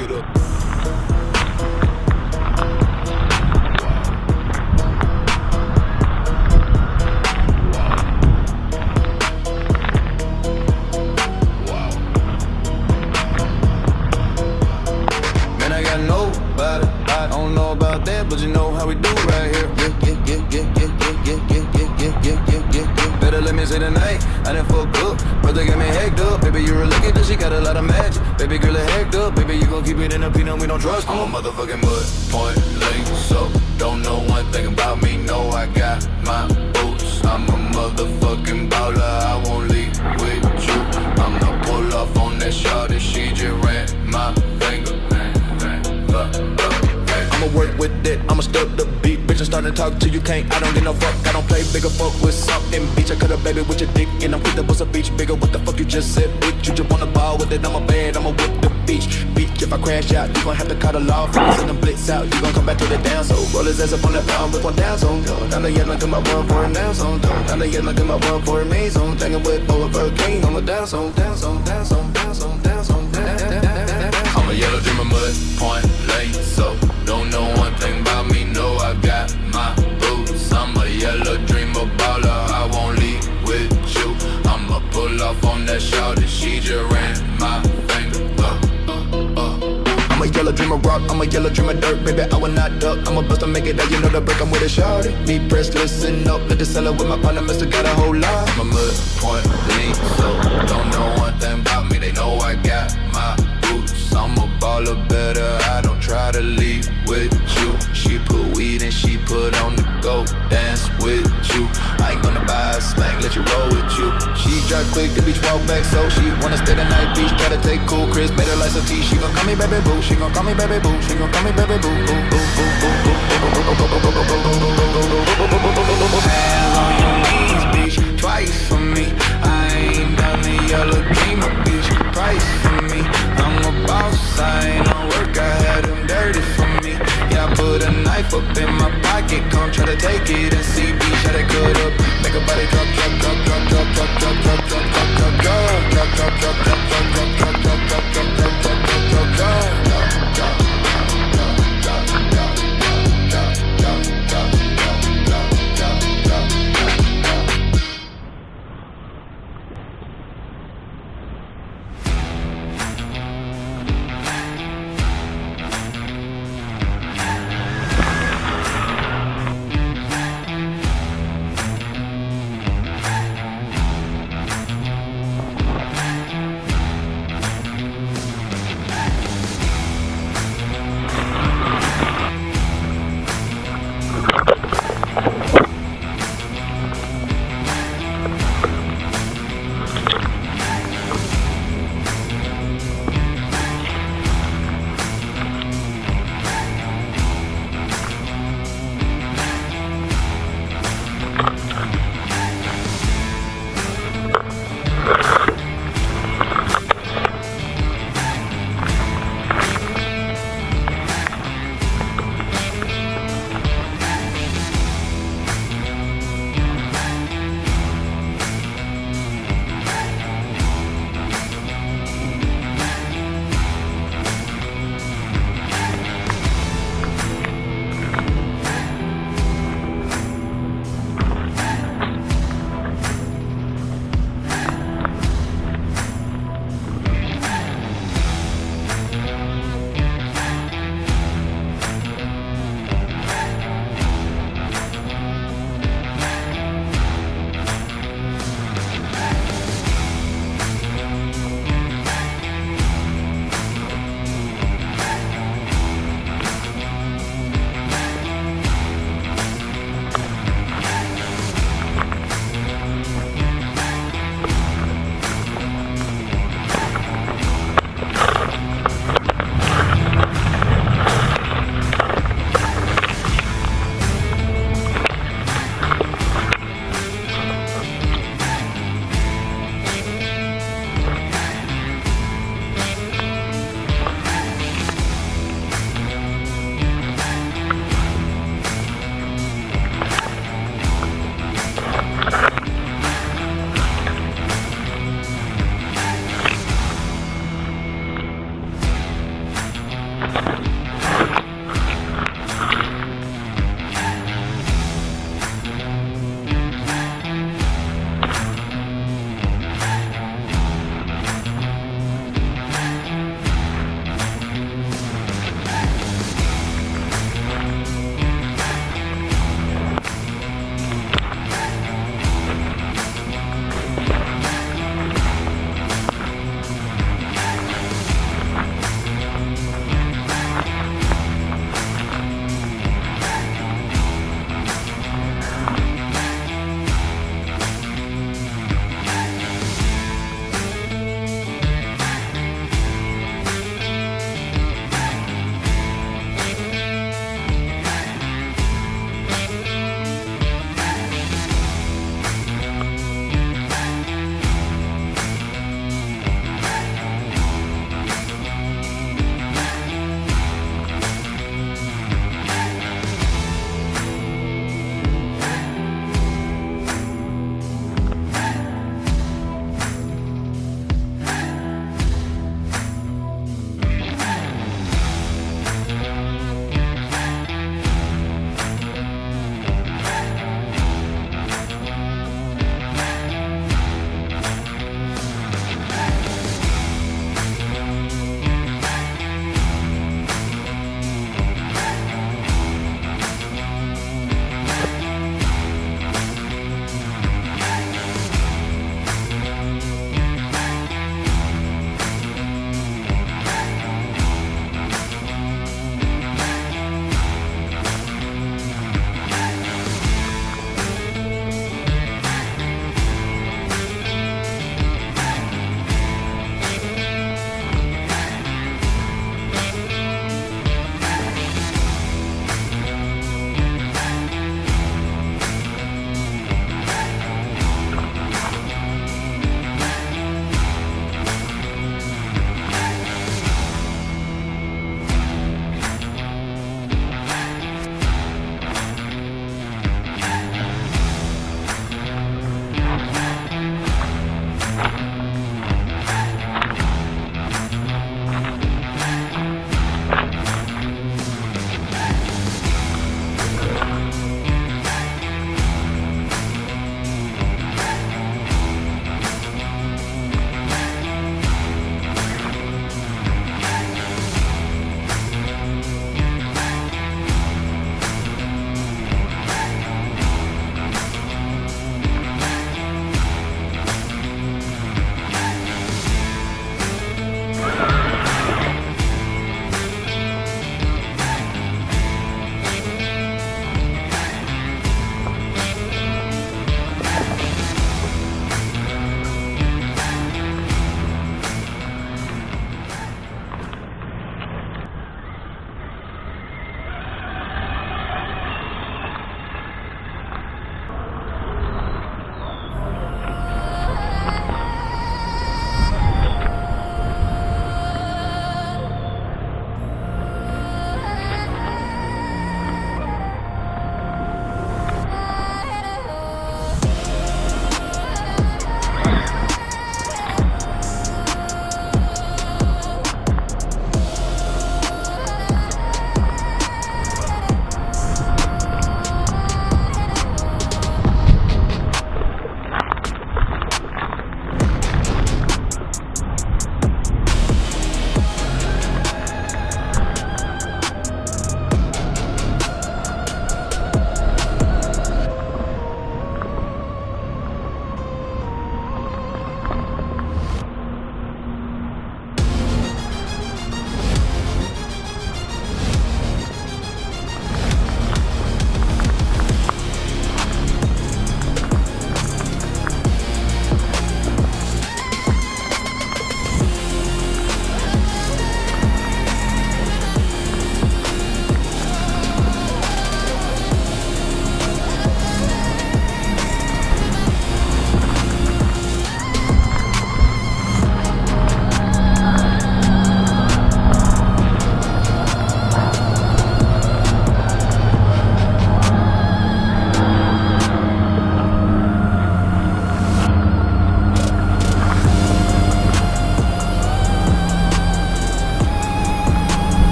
it up. Man, I got nobody. I don't know about that, but you know how we do right here. Better let me say tonight, I done fuck up. Brother got me hacked up. Baby, you're a lucky that she got a lot of magic. Baby girl, it hacked up. Baby, you gon' keep it in a peanut, we don't trust you. I'm a motherfucking mud point lane, so don't know one thing about me. No, I got my boots. I'm a motherfucking baller. I won't leave with you. I'ma pull off on that shawty. She just ran my finger. I'ma work with it, I'ma step the beat. Bitch, I'm starting to talk to you, can't, I don't get no fuck. I don't play bigger, fuck with something, bitch. I cut a baby with your dick, and I'm quick to bust a beach. Bigger, what the fuck you just said, bitch? You just wanna ball with it, I'm a bad, I'ma whip the beach. Bitch, if I crash out, you gon' have to call the law. Send them blitz out, you gon' come back to the down. So roll his ass up on that pound with one down zone. Down the yellow, come my run for a down zone. Down the yellow, come my run for a main zone. Thinking with for a hurricane on the down zone, down zone, down zone, down zone, down zone, down zone. I'm a yellow dreamer, mud point lane, so don't know one thing about me, no, I got my boots. I'm a yellow dreamer baller, I won't leave with you. I'ma pull off on that shawty, she just ran my finger. I'm a yellow dreamer rock, I'm a yellow dreamer dirt, baby, I will not duck. I'ma bust and make it out, you know the break, I'm with a shawty. Be pressed, listen up, let the seller with my partner, Mr. Got a whole lot. I'm a mud point lean, so don't know one thing about me, they know I got my boots. I'm a baller better, I don't try to leave with you. She put weed and she put on the go dance with you. I ain't gonna buy a smack, let you roll with you. She drive quick, the beach walk back, so she wanna stay the night beach, try to take cool. Chris made her like some tea, she gon' call me baby boo, she gon' call me baby boo, she gon' call me baby boo. Hands on your knees, bitch, twice for me. I ain't done the yellow dreamer, bitch, price for me. I'm a boss, I ain't no work, I had them dirty for me. Yeah, I put a knife up in my pocket, come try to take it and see, bitch, how they cut up. Make a body drop, drop, drop, drop, drop, drop, drop, drop, drop, drop, drop, drop, drop, drop, drop.